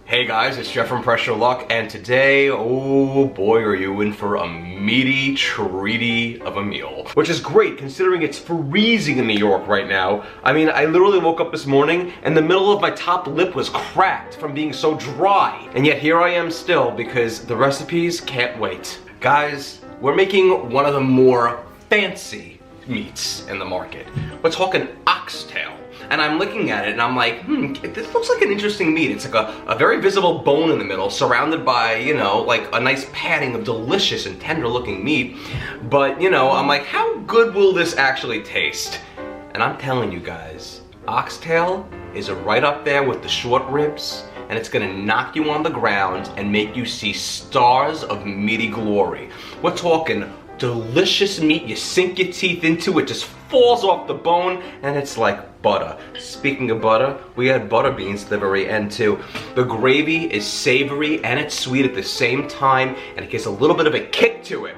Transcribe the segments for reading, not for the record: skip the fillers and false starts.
Hey guys, it's Jeff from Pressure Luck, and today, oh boy, are you in for a meaty treaty of a meal. Which is great, considering it's freezing in New York right now. I mean, I literally woke up this morning, and the middle of my top lip was cracked from being so dry. And yet here I am still, because the recipes can't wait. Guys, we're making one of the more fancy meats in the market. We're talking oxtail. And I'm looking at it and I'm like, this looks like an interesting meat. It's like a very visible bone in the middle, surrounded by, you know, like a nice padding of delicious and tender looking meat. But, you know, I'm like, how good will this actually taste? And I'm telling you guys, oxtail is right up there with the short ribs, and it's gonna knock you on the ground and make you see stars of meaty glory. We're talking delicious meat, you sink your teeth into it, just falls off the bone, and it's like butter. Speaking of butter, we had butter beans at the very end too. The gravy is savory and it's sweet at the same time, and it gives a little bit of a kick to it.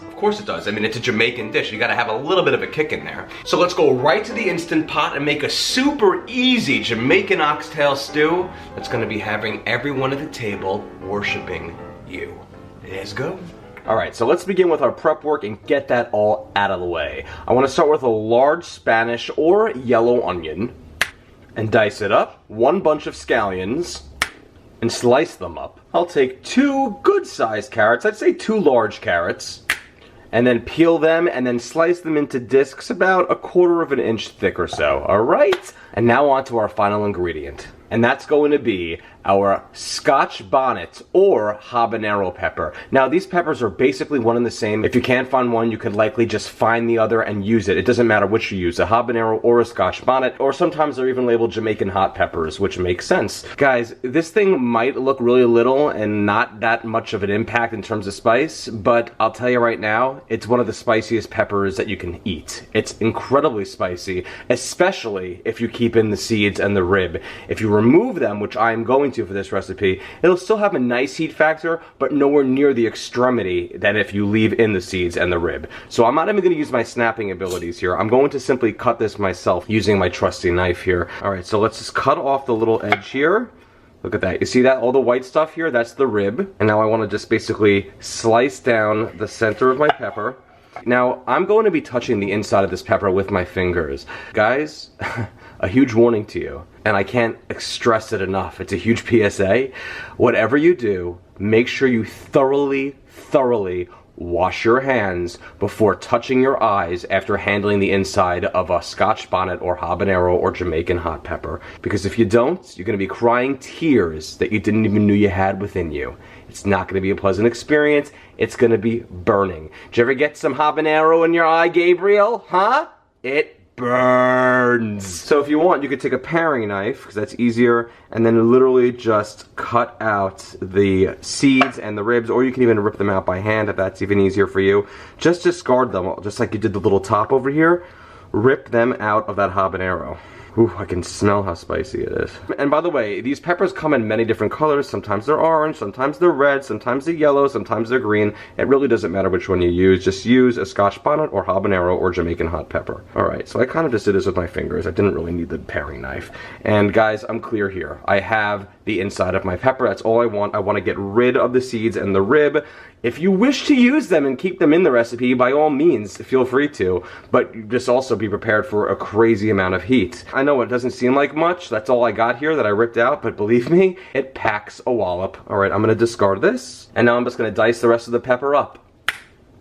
Of course it does. I mean, it's a Jamaican dish. You gotta have a little bit of a kick in there. So let's go right to the Instant Pot and make a super easy Jamaican oxtail stew that's gonna be having everyone at the table worshiping you. Let's go. Alright, so let's begin with our prep work and get that all out of the way. I want to start with a large Spanish or yellow onion and dice it up, one bunch of scallions, and slice them up. I'll take 2 good-sized carrots, I'd say 2 large carrots, and then peel them and then slice them into discs about 1/4 of an inch thick or so. Alright? And now on to our final ingredient. And that's going to be our Scotch bonnet or habanero pepper. Now these peppers are basically one and the same. If you can't find one, you could likely just find the other and use it. It doesn't matter which you use, a habanero or a Scotch bonnet, or sometimes they're even labeled Jamaican hot peppers, which makes sense. Guys, this thing might look really little and not that much of an impact in terms of spice, but I'll tell you right now, it's one of the spiciest peppers that you can eat. It's incredibly spicy, especially if you keep in the seeds and the rib. If you remove them, which I am going to for this recipe, it'll still have a nice heat factor, but nowhere near the extremity that if you leave in the seeds and the rib. So I'm not even going to use my snapping abilities here. I'm going to simply cut this myself using my trusty knife here. Alright, so let's just cut off the little edge here. Look at that. You see that? All the white stuff here, that's the rib. And now I want to just basically slice down the center of my pepper. Now, I'm going to be touching the inside of this pepper with my fingers. Guys, a huge warning to you, and I can't stress it enough. It's a huge PSA. Whatever you do, make sure you thoroughly wash your hands before touching your eyes after handling the inside of a Scotch bonnet or habanero or Jamaican hot pepper. Because if you don't, you're going to be crying tears that you didn't even know you had within you. It's not going to be a pleasant experience. It's going to be burning. Did you ever get some habanero in your eye, Gabriel? Huh? It burns. So if you want, you could take a paring knife, because that's easier, and then literally just cut out the seeds and the ribs, or you can even rip them out by hand if that's even easier for you. Just discard them, just like you did the little top over here. Rip them out of that habanero. Ooh, I can smell how spicy it is. And by the way, these peppers come in many different colors. Sometimes they're orange, sometimes they're red, sometimes they're yellow, sometimes they're green. It really doesn't matter which one you use. Just use a Scotch bonnet or habanero or Jamaican hot pepper. Alright, so I kind of just did this with my fingers. I didn't really need the paring knife. And guys, I'm clear here. I have the inside of my pepper. That's all I want. I want to get rid of the seeds and the rib. If you wish to use them and keep them in the recipe, by all means, feel free to. But just also be prepared for a crazy amount of heat. I know it doesn't seem like much. That's all I got here that I ripped out, but believe me, it packs a wallop. Alright, I'm going to discard this. And now I'm just going to dice the rest of the pepper up.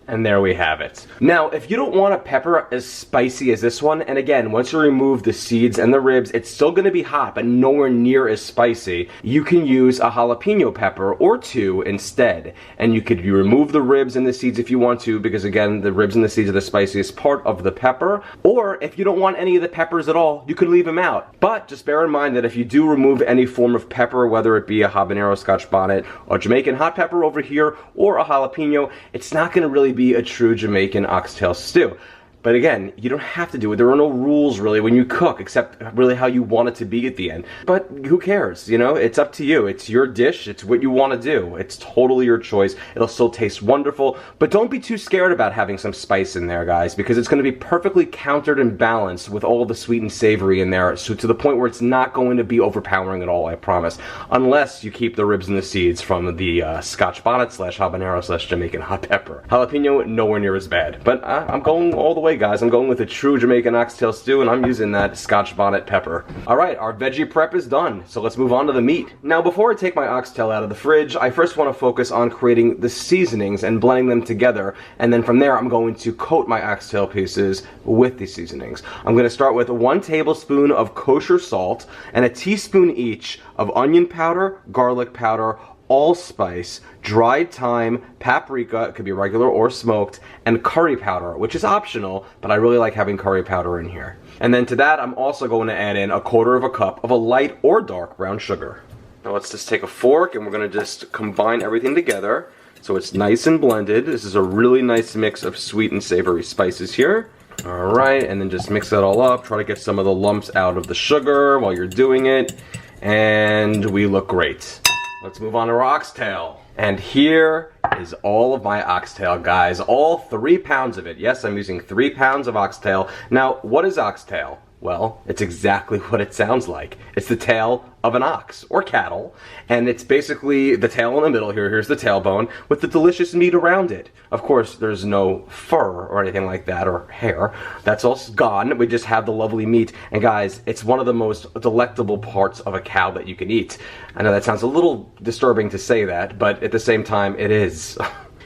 And there we have it. Now, if you don't want a pepper as spicy as this one, and again, once you remove the seeds and the ribs, it's still going to be hot, but nowhere near as spicy, you can use a jalapeno pepper or 2 instead. And you could remove the ribs and the seeds if you want to, because again, the ribs and the seeds are the spiciest part of the pepper. Or if you don't want any of the peppers at all, you could leave them out. But just bear in mind that if you do remove any form of pepper, whether it be a habanero, Scotch bonnet, or Jamaican hot pepper over here, or a jalapeno, it's not going to really be a true Jamaican oxtail stew. But again, you don't have to do it. There are no rules really when you cook, except really how you want it to be at the end. But who cares, you know? It's up to you. It's your dish. It's what you want to do. It's totally your choice. It'll still taste wonderful. But don't be too scared about having some spice in there, guys, because it's going to be perfectly countered and balanced with all the sweet and savory in there, so to the point where it's not going to be overpowering at all, I promise. Unless you keep the ribs and the seeds from the Scotch Bonnet / Habanero / Jamaican hot pepper. Jalapeno, nowhere near as bad. But I'm going all the way, guys. I'm going with a true Jamaican Oxtail Stew, and I'm using that Scotch Bonnet pepper. Alright, our veggie prep is done, so let's move on to the meat. Now, before I take my oxtail out of the fridge, I first want to focus on creating the seasonings and blending them together, and then from there I'm going to coat my oxtail pieces with the seasonings. I'm going to start with 1 tablespoon of kosher salt and a teaspoon each of onion powder, garlic powder, allspice, dried thyme, paprika, it could be regular or smoked, and curry powder, which is optional, but I really like having curry powder in here. And then to that, I'm also going to add in 1/4 cup of a light or dark brown sugar. Now let's just take a fork and we're going to just combine everything together so it's nice and blended. This is a really nice mix of sweet and savory spices here. Alright, and then just mix that all up. Try to get some of the lumps out of the sugar while you're doing it. And we look great. Let's move on to our oxtail. And here is all of my oxtail, guys. All 3 pounds of it. Yes, I'm using 3 pounds of oxtail. Now, what is oxtail? Well, it's exactly what it sounds like. It's the tail of an ox, or cattle, and it's basically the tail in the middle here. Here's the tailbone, with the delicious meat around it. Of course, there's no fur or anything like that, or hair. That's all gone. We just have the lovely meat. And guys, it's one of the most delectable parts of a cow that you can eat. I know that sounds a little disturbing to say that, but at the same time, it is.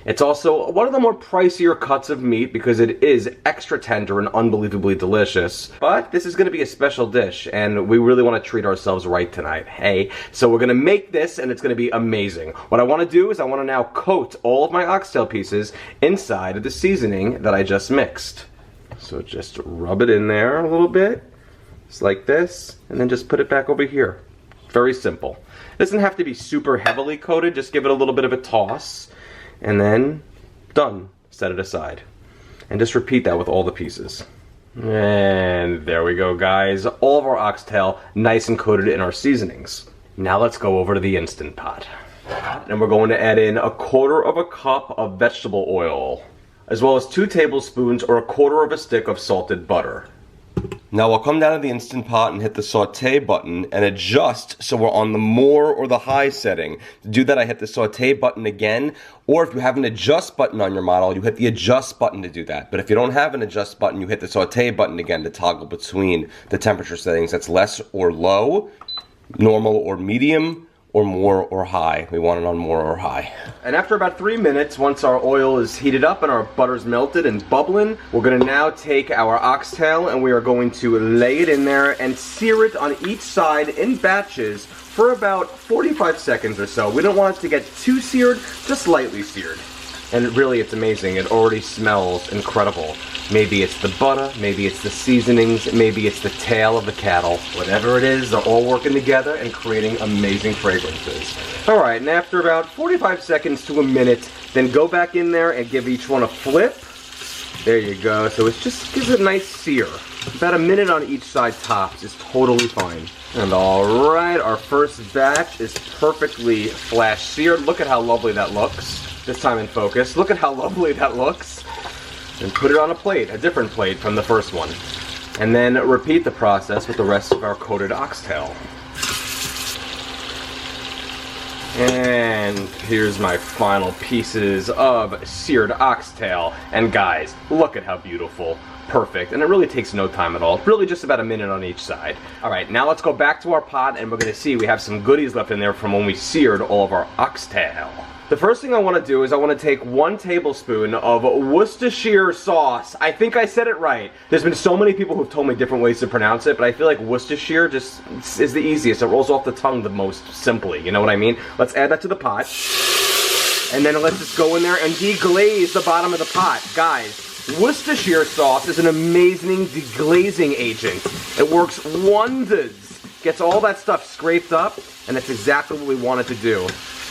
It's also one of the more pricier cuts of meat because it is extra tender and unbelievably delicious. But this is going to be a special dish, and we really want to treat ourselves right tonight. Hey, so we're going to make this, and it's going to be amazing. What I want to do is I want to now coat all of my oxtail pieces inside of the seasoning that I just mixed. So just rub it in there a little bit, just like this, and then just put it back over here. Very simple. It doesn't have to be super heavily coated, just give it a little bit of a toss. And then, done. Set it aside. And just repeat that with all the pieces. And there we go, guys. All of our oxtail nice and coated in our seasonings. Now let's go over to the Instant Pot. And we're going to add in 1/4 cup of vegetable oil, as well as 2 tablespoons or 1/4 stick of salted butter. Now I'll come down to the Instant Pot and hit the saute button and adjust so we're on the more or the high setting. To do that, I hit the saute button again, or if you have an adjust button on your model, you hit the adjust button to do that. But if you don't have an adjust button, you hit the saute button again to toggle between the temperature settings. That's less or low, normal or medium, or more or high. We want it on more or high. And after about 3 minutes, once our oil is heated up and our butter's melted and bubbling, we're gonna now take our oxtail and we are going to lay it in there and sear it on each side in batches for about 45 seconds or so. We don't want it to get too seared, just lightly seared. And really, it's amazing. It already smells incredible. Maybe it's the butter, maybe it's the seasonings, maybe it's the tail of the cattle. Whatever it is, they're all working together and creating amazing fragrances. Alright, and after about 45 seconds to a minute, then go back in there and give each one a flip. There you go. So it just gives it a nice sear. About a minute on each side tops is totally fine. And alright, our first batch is perfectly flash seared. Look at how lovely that looks. This time in focus. Look at how lovely that looks. And put it on a plate, a different plate from the first one. And then repeat the process with the rest of our coated oxtail. And here's my final pieces of seared oxtail. And guys, look at how beautiful. Perfect. And it really takes no time at all. Really just about a minute on each side. Alright, now let's go back to our pot and we're going to see we have some goodies left in there from when we seared all of our oxtail. The first thing I want to do is I want to take 1 tablespoon of Worcestershire sauce. I think I said it right. There's been so many people who've told me different ways to pronounce it, but I feel like Worcestershire just is the easiest. It rolls off the tongue the most simply, you know what I mean? Let's add that to the pot. And then let's just go in there and deglaze the bottom of the pot. Guys, Worcestershire sauce is an amazing deglazing agent. It works wonders. Gets all that stuff scraped up, and that's exactly what we want it to do.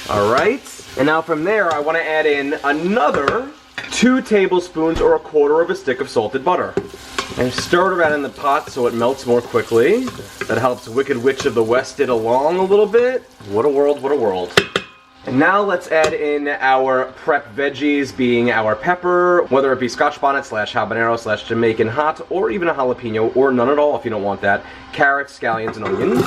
Alright? And now from there, I want to add in another 2 tablespoons or 1/4 of a stick of salted butter. And stir it around in the pot so it melts more quickly. That helps Wicked Witch of the West it along a little bit. What a world, what a world. And now let's add in our prep veggies, being our pepper, whether it be Scotch bonnet / habanero / Jamaican hot, or even a jalapeno, or none at all if you don't want that. Carrots, scallions, and onions.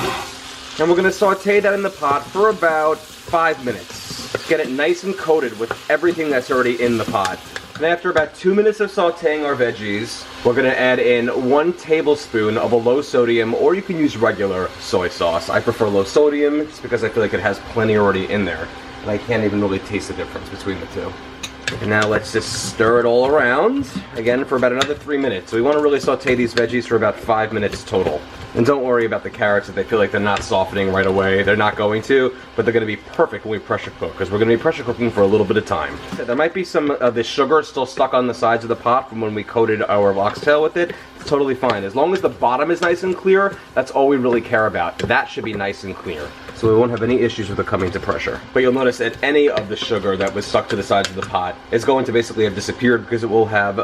And we're going to saute that in the pot for about 5 minutes. Get it nice and coated with everything that's already in the pot. And after about 2 minutes of sauteing our veggies, we're going to add in 1 tablespoon of a low sodium, or you can use regular soy sauce. I prefer low sodium just because I feel like it has plenty already in there. And I can't even really taste the difference between the two. And now let's just stir it all around, again, for about another 3 minutes. So we want to really saute these veggies for about 5 minutes total. And don't worry about the carrots if they feel like they're not softening right away. They're not going to, but they're going to be perfect when we pressure cook, because we're going to be pressure cooking for a little bit of time. There might be some of the sugar still stuck on the sides of the pot from when we coated our oxtail with it. It's totally fine. As long as the bottom is nice and clear, that's all we really care about. That should be nice and clear, so we won't have any issues with it coming to pressure. But you'll notice that any of the sugar that was stuck to the sides of the pot is going to basically have disappeared, because it will have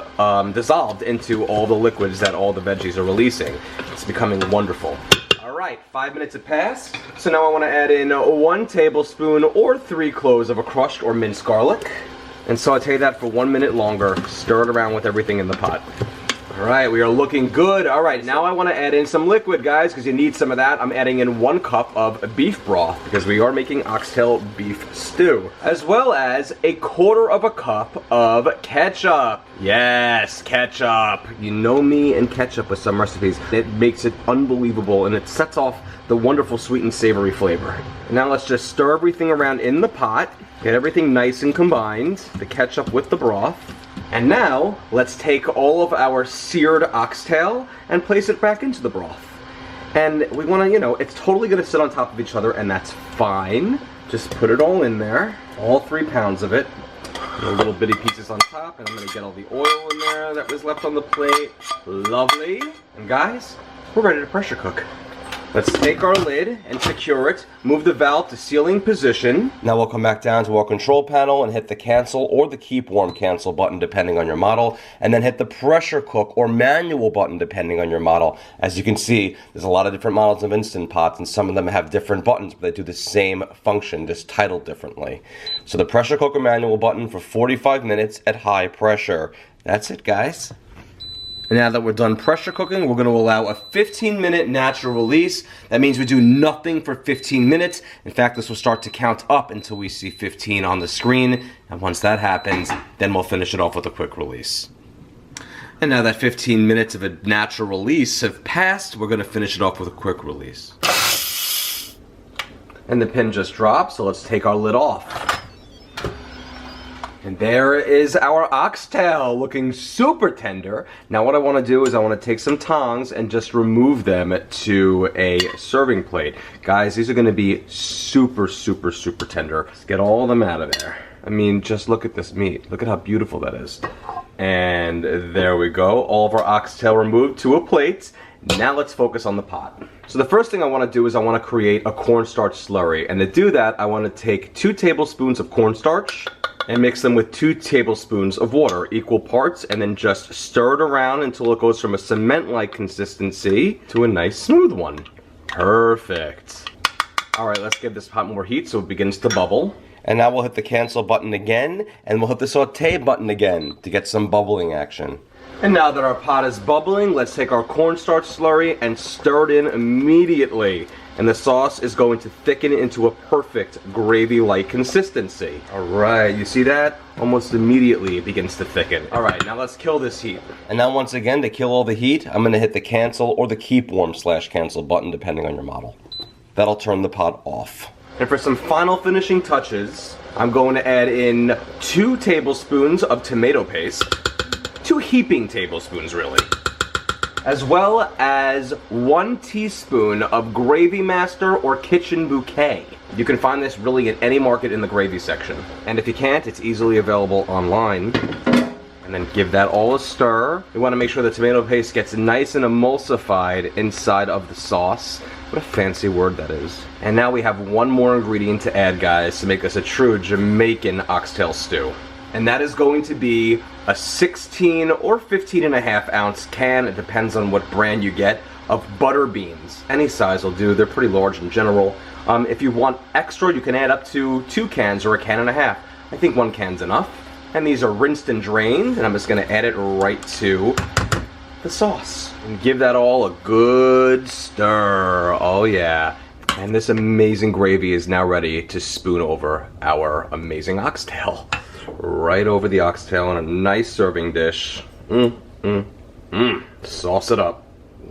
dissolved into all the liquids that all the veggies are releasing. It's becoming wonderful. Alright, 5 minutes have passed. So now I want to add in 1 tablespoon or 3 cloves of a crushed or minced garlic. And saute that for 1 minute longer. Stir it around with everything in the pot. Alright, we are looking good. Alright, now I want to add in some liquid, guys, because you need some of that. I'm adding in 1 cup of beef broth, because we are making oxtail beef stew. As well as 1/4 cup of ketchup. Yes, ketchup. You know me and ketchup with some recipes. It makes it unbelievable, and it sets off the wonderful sweet and savory flavor. Now let's just stir everything around in the pot. Get everything nice and combined. The ketchup with the broth. And now, let's take all of our seared oxtail and place it back into the broth. And we want to, you know, it's totally going to sit on top of each other, and that's fine. Just put it all in there, all 3 pounds of it. Little bitty pieces on top, and I'm going to get all the oil in there that was left on the plate. Lovely. And guys, we're ready to pressure cook. Let's take our lid and secure it, move the valve to sealing position. Now we'll come back down to our control panel and hit the cancel or the keep warm cancel button depending on your model, and then hit the pressure cook or manual button depending on your model. As you can see, there's a lot of different models of Instant Pots, and some of them have different buttons, but they do the same function, just titled differently. So the pressure cook or manual button for 45 minutes at high pressure. That's it, guys. And now that we're done pressure cooking, we're going to allow a 15-minute natural release. That means we do nothing for 15 minutes. In fact, this will start to count up until we see 15 on the screen. And once that happens, then we'll finish it off with a quick release. And now that 15 minutes of a natural release have passed, we're going to finish it off with a quick release. And the pin just dropped, so let's take our lid off. And there is our oxtail, looking super tender. Now what I want to do is I want to take some tongs and just remove them to a serving plate. Guys, these are going to be super, super, super tender. Let's get all of them out of there. I mean, just look at this meat. Look at how beautiful that is. And there we go. All of our oxtail removed to a plate. Now let's focus on the pot. So the first thing I want to do is I want to create a cornstarch slurry. And to do that, I want to take 2 tablespoons of cornstarch and mix them with 2 tablespoons of water, equal parts, and then just stir it around until it goes from a cement-like consistency to a nice smooth one. Perfect. Alright, let's give this pot more heat so it begins to bubble. And now we'll hit the cancel button again, and we'll hit the saute button again to get some bubbling action. And now that our pot is bubbling, let's take our cornstarch slurry and stir it in immediately. And the sauce is going to thicken into a perfect gravy-like consistency. Alright, you see that? Almost immediately it begins to thicken. Alright, now let's kill this heat. And now once again, to kill all the heat, I'm going to hit the cancel or the keep warm / cancel button depending on your model. That'll turn the pot off. And for some final finishing touches, I'm going to add in 2 tablespoons of tomato paste. 2 heaping tablespoons, really. As well as 1 teaspoon of Gravy Master or Kitchen Bouquet. You can find this really at any market in the gravy section. And if you can't, it's easily available online. And then give that all a stir. We want to make sure the tomato paste gets nice and emulsified inside of the sauce. What a fancy word that is. And now we have one more ingredient to add, guys, to make us a true Jamaican oxtail stew. And that is going to be a 16 or 15.5 ounce can, it depends on what brand you get, of butter beans. Any size will do, they're pretty large in general. If you want extra, you can add up to 2 cans or a can and a half. I think 1 can's enough. And these are rinsed and drained, and I'm just gonna add it right to the sauce. And give that all a good stir, oh yeah. And this amazing gravy is now ready to spoon over our amazing oxtail. Right over the oxtail in a nice serving dish. Sauce it up.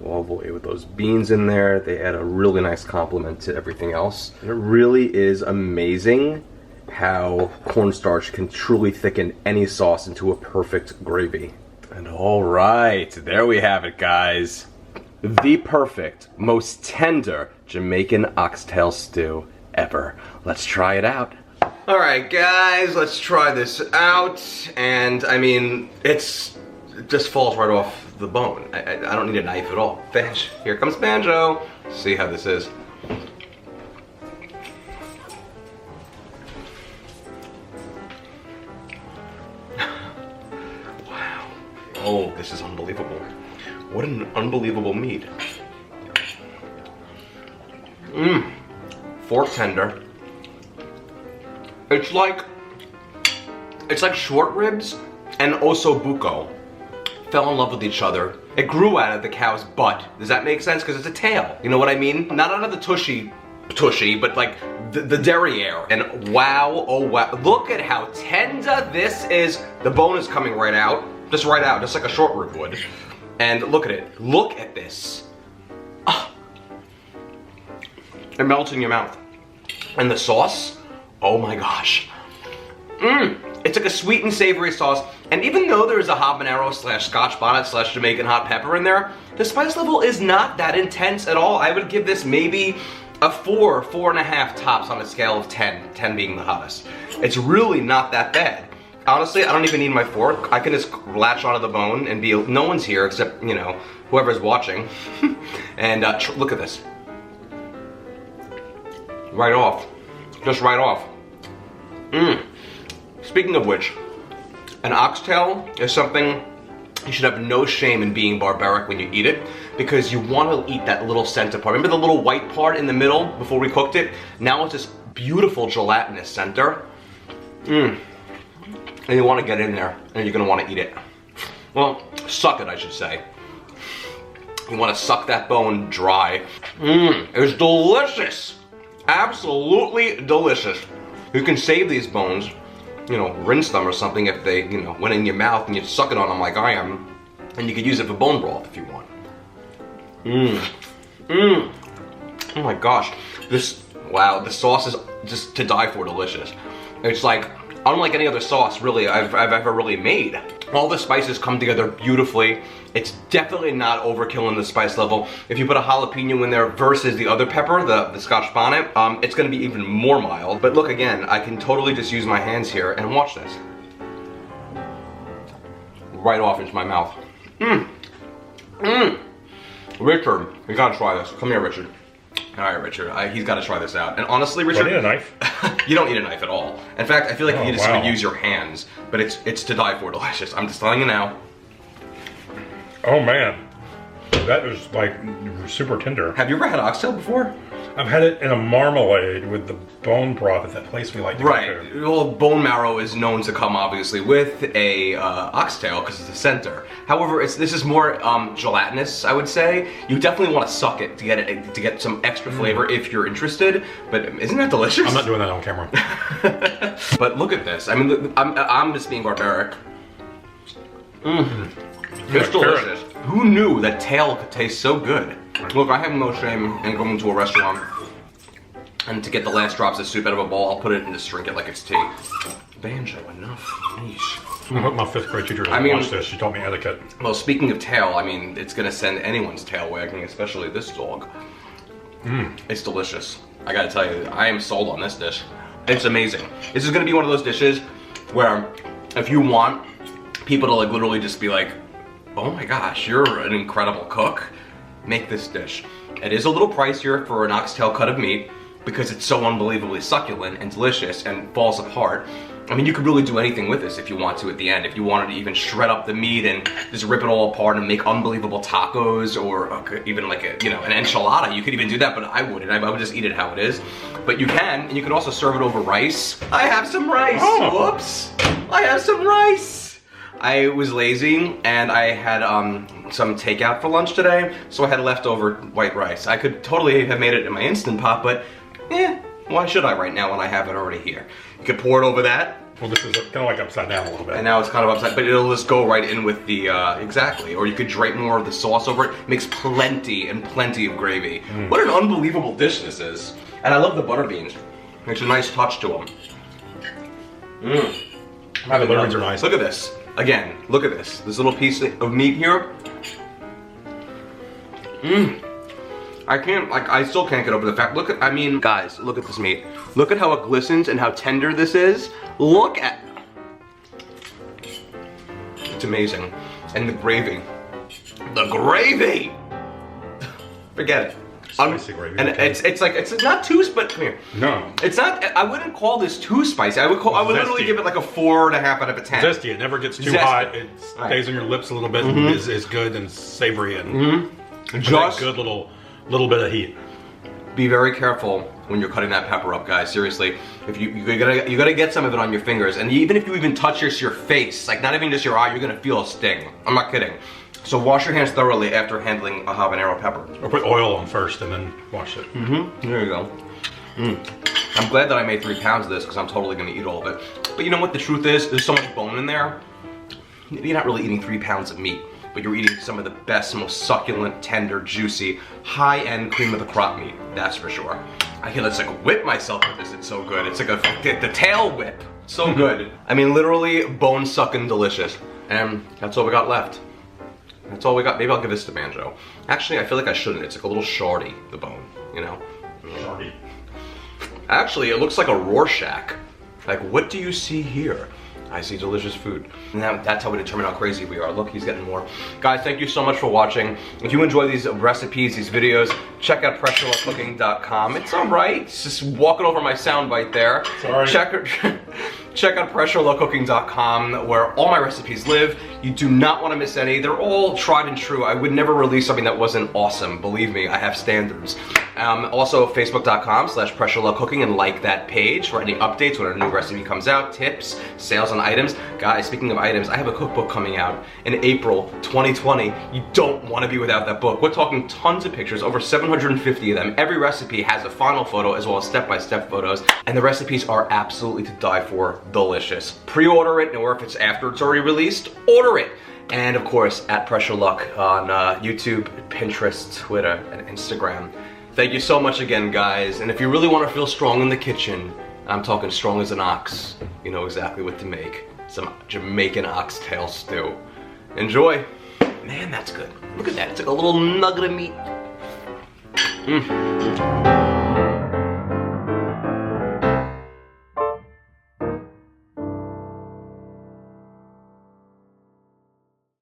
Oh boy, with those beans in there, they add a really nice complement to everything else. And it really is amazing how cornstarch can truly thicken any sauce into a perfect gravy. And alright, there we have it, guys. The perfect, most tender Jamaican oxtail stew ever. Let's try it out. Alright guys, let's try this out. And I mean, it just falls right off the bone. I don't need a knife at all. Here comes Banjo. See how this is. Wow. Oh, this is unbelievable. What an unbelievable meat. Fork tender. It's like short ribs and osso buco fell in love with each other. It grew out of the cow's butt. Does that make sense? Because it's a tail. You know what I mean? Not out of the tushy, but like the derriere. And wow, oh wow. Look at how tender this is. The bone is coming right out. Just right out, just like a short rib would. And look at it. Look at this. Oh. It melts in your mouth. And the sauce, oh my gosh. It's like a sweet and savory sauce. And even though there's a habanero / Scotch bonnet / Jamaican hot pepper in there, the spice level is not that intense at all. I would give this maybe a 4.5 tops on a scale of 10, 10 being the hottest. It's really not that bad. Honestly, I don't even need my fork. I can just latch onto the bone and be, no one's here except, you know, whoever's watching. And look at this. Right off. Just right off. Speaking of which, an oxtail is something you should have no shame in being barbaric when you eat it, because you want to eat that little center part. Remember the little white part in the middle before we cooked it? Now it's this beautiful gelatinous center. And you want to get in there, and you're going to want to eat it. Well, suck it, I should say. You want to suck that bone dry. It's delicious. Absolutely delicious. You can save these bones, you know, rinse them or something if they, you know, went in your mouth and you suck it on them like I am. And you could use it for bone broth if you want. Oh my gosh. Wow, the sauce is just to die for delicious. It's like, unlike any other sauce really I've ever really made. All the spices come together beautifully. It's definitely not overkill in the spice level. If you put a jalapeno in there versus the other pepper, the Scotch bonnet, it's gonna be even more mild. But look again, I can totally just use my hands here and watch this. Right off into my mouth. Richard, you gotta try this. Come here, Richard. All right, Richard, he's got to try this out. And honestly, Richard, do I need a knife? You don't need a knife at all. In fact, I feel like you just even use your hands. But it's to die for delicious. I'm just telling you now. Oh man, that is like super tender. Have you ever had oxtail before? I've had it in a marmalade with the bone broth at that place we like to go to. Well, bone marrow is known to come obviously with a oxtail because it's the center. However, this is more gelatinous, I would say. You definitely want to suck it to get some extra flavor if you're interested. But isn't that delicious? I'm not doing that on camera. But look at this. I mean, I'm just being barbaric. It's delicious. Who knew that tail could taste so good? Look, I have no shame in going to a restaurant and to get the last drops of soup out of a bowl, I'll put it and just drink it like it's tea. Banjo, enough. Yeesh. I hope my 5th grade teacher doesn't watch this. She taught me etiquette. Well, speaking of tail, I mean, it's gonna send anyone's tail wagging, especially this dog. It's delicious. I gotta tell you, I am sold on this dish. It's amazing. This is gonna be one of those dishes where if you want people to like literally just be like, oh my gosh, you're an incredible cook, make this dish. It is a little pricier for an oxtail cut of meat because it's so unbelievably succulent and delicious and falls apart. I mean, you could really do anything with this if you want to at the end. If you wanted to even shred up the meat and just rip it all apart and make unbelievable tacos, or even like a, you know, an enchilada, you could even do that, but I wouldn't. I would just eat it how it is. But you can, and you could also serve it over rice. I have some rice. Oh. Whoops. I have some rice. I was lazy and I had some takeout for lunch today, so I had leftover white rice. I could totally have made it in my Instant Pot, but why should I right now when I have it already here? You could pour it over that. Well, this is kind of like upside down a little bit. And now it's kind of upside, but it'll just go right in with the, exactly. Or you could drape more of the sauce over it. Makes plenty and plenty of gravy. What an unbelievable dish this is. And I love the butter beans. Makes a nice touch to them. The butter beans are nice. Look at this. Again, look at this. This little piece of meat here. I still can't get over the fact, I mean, guys, look at this meat. Look at how it glistens and how tender this is. Look at, it's amazing. And the gravy. Forget it. Spicy gravy. And it's like, it's not too, but come here. No. It's not, I wouldn't call this too spicy. I would literally give it like a 4.5 out of a 10. Zesty, it never gets too hot. It stays on your lips a little bit and is good and savory and just good little bit of heat. Be very careful when you're cutting that pepper up, guys. Seriously, if you gotta get some of it on your fingers, and even if you even touch your face, like not even just your eye, you're gonna feel a sting. I'm not kidding. So wash your hands thoroughly after handling a habanero pepper. Or put oil on first and then wash it. There you go. I'm glad that I made 3 pounds of this because I'm totally gonna eat all of it. But you know what the truth is? There's so much bone in there. You're not really eating 3 pounds of meat, but you're eating some of the best, most succulent, tender, juicy, high-end cream of the crop meat. That's for sure. I can just like whip myself with this. It's so good. It's like the tail whip. So good. I mean, literally bone-sucking delicious. And that's all we got left. That's all we got. Maybe I'll give this to Banjo. Actually, I feel like I shouldn't. It's like a little shardy, the bone, you know? Shardy. Actually, it looks like a Rorschach. Like, what do you see here? I see delicious food. Now, that's how we determine how crazy we are. Look, he's getting more. Guys, thank you so much for watching. If you enjoy these recipes, these videos, check out pressureluckcooking.com. It's all right. It's just walking over my soundbite there. Sorry. Check out pressureluckcooking.com, where all my recipes live. You do not want to miss any. They're all tried and true. I would never release something that wasn't awesome. Believe me, I have standards. Also, facebook.com/pressureluckcooking, and like that page for any updates when a new recipe comes out, tips, sales on items. Guys, speaking of items, I have a cookbook coming out in April 2020. You don't want to be without that book. We're talking tons of pictures, over 750 of them. Every recipe has a final photo as well as step-by-step photos, and the recipes are absolutely to die for. Delicious. Pre-order it, or if it's after it's already released, order it. And of course, at Pressure Luck on YouTube, Pinterest, Twitter, and Instagram. Thank you so much again, guys. And if you really want to feel strong in the kitchen, I'm talking strong as an ox, you know exactly what to make. Some Jamaican Oxtail Stew. Enjoy. Man, that's good. Look at that. It's like a little nugget of meat.